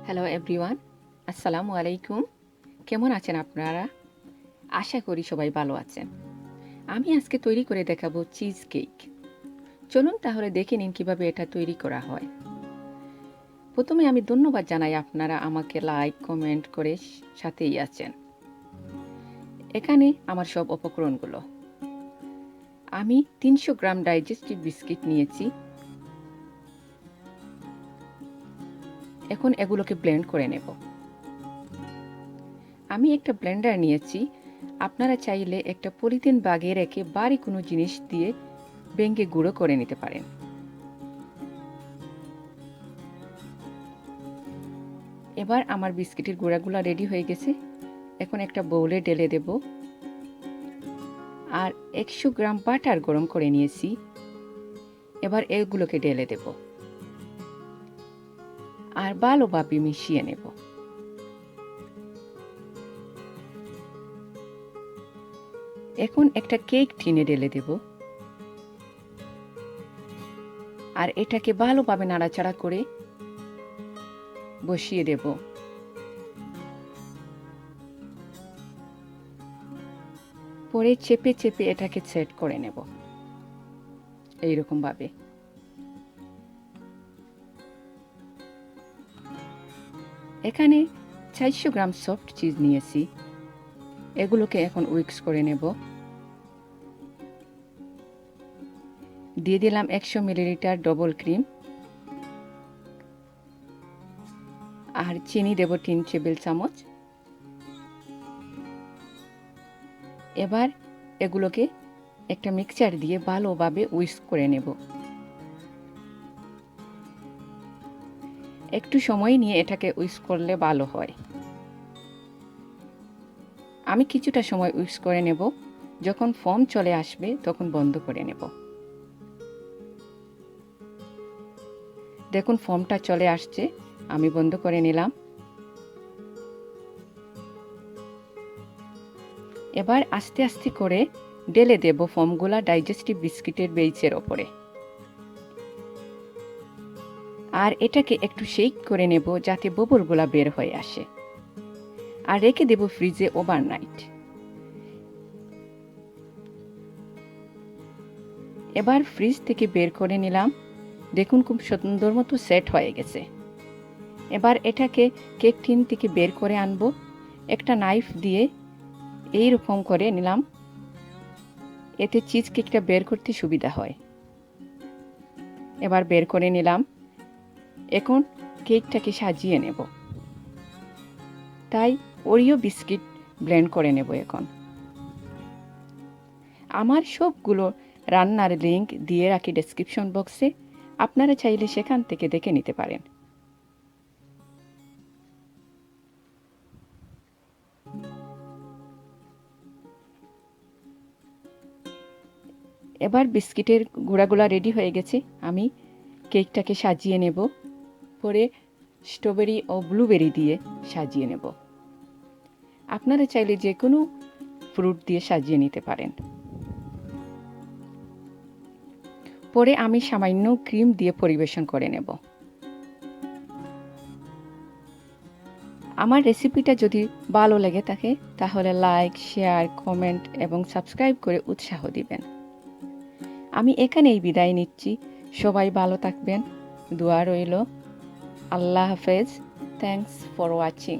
Hello everyone, আসসালামু আলাইকুম। কেমন আছেন আপনারা? আশা করি সবাই ভালো আছেন। আমি আজকে তৈরি করে দেখাবো চিজ কেক। চলুন তাহলে দেখে নিন কিভাবে এটা তৈরি করা হয়। প্রথমে আমি ধন্যবাদ জানাই আপনারা আমাকে লাইক কমেন্ট করে সাথেই আছেন। এখানে আমার সব উপকরণগুলো। আমি 300 গ্রাম ডাইজেস্টিভ বিস্কিট নিয়েছি। এখন এগুলোকে ব্লেন্ড করে নেব। আমি একটা ব্লেন্ডার নিয়েছি। আপনারা চাইলে একটা পলিথিন ব্যাগে রেখে ভারী কোনো জিনিস দিয়ে ভেঙে গুঁড়ো করে নিতে পারেন। এবার আমার বিস্কিটের গুঁড়াগুলো রেডি হয়ে গেছে। এখন একটা বোলে ঢেলে দেব। আর 100 গ্রাম বাটার গরম করে নিয়েছি। এবার এগুলোকে ঢেলে দেব আর ভালোভাবে মিশিয়ে নেব। এখন একটা কেক টিনে ঢেলে দেব আর এটাকে ভালোভাবে নাড়াচাড়া করে বসিয়ে দেব। পরে চেপে চেপে এটাকে সেট করে নেব এইরকম ভাবে। এখানে 400 গ্রাম সফট চিজ নিয়েছি। এগুলোকে এখন উইক্স করে নেব। দিয়ে দিলাম 100 মিলিলিটার ডবল ক্রিম আর চিনি দেব 3 টেবিল চামচ। এবার এগুলোকে একটা মিক্সচার দিয়ে ভালোভাবে উইস্ক করে নেব। একটু সময় নিয়ে এটাকে উইস্ক করলে ভালো হয়। আমি কিছুটা সময় উইস্ক করে নেব। যখন ফোম চলে আসবে তখন বন্ধ করে নেব। দেখুন ফোমটা চলে আসছে, আমি বন্ধ করে নিলাম। এবার আস্তে আস্তে করে ঢেলে দেব ফোমগুলা ডাইজেস্টিভ বিস্কিটের বেইসের ওপরে। আর এটাকে একটু শেক করে নেব যাতে বাবলগুলা বের হয়ে আসে। আর রেখে দেব ফ্রিজে ওভারনাইট। এবার ফ্রিজ থেকে বের করে নিলাম। দেখুন খুব সুন্দর মতো সেট হয়ে গেছে। এবার এটাকে কেক টিন থেকে বের করে আনব। একটা নাইফ দিয়ে এইরকম করে নিলাম, এতে চিজ কেকটা বের করতে সুবিধা হয়। এবার বের করে নিলাম। এখন কেকটাকে সাজিয়ে নেব। তাই ওরিও বিস্কিট ব্লেন্ড করে নেব এখন। আমার সবগুলো রান্নার লিংক দিয়ে রাখি ডেসক্রিপশন বক্সে, আপনারা চাইলে সেখান থেকে দেখে নিতে পারেন। এবার বিস্কিটের গুঁড়াগুলা রেডি হয়ে গেছে। আমি কেকটাকে সাজিয়ে নেব। পরে স্ট্রবেরি ও ব্লুবেরি দিয়ে সাজিয়ে নেব। আপনারা চাইলে যে কোনো ফ্রুট দিয়ে সাজিয়ে নিতে পারেন। পরে আমি সামান্য ক্রিম দিয়ে পরিবেশন করে নেব। আমার রেসিপিটা যদি ভালো লেগে থাকে তাহলে লাইক, শেয়ার, কমেন্ট এবং সাবস্ক্রাইব করে উৎসাহ দিবেন। আমি এখানেই বিদায় নিচ্ছি। সবাই ভালো থাকবেন, দোয়া রইল। আল্লাহ হাফেজ। Thanks for watching.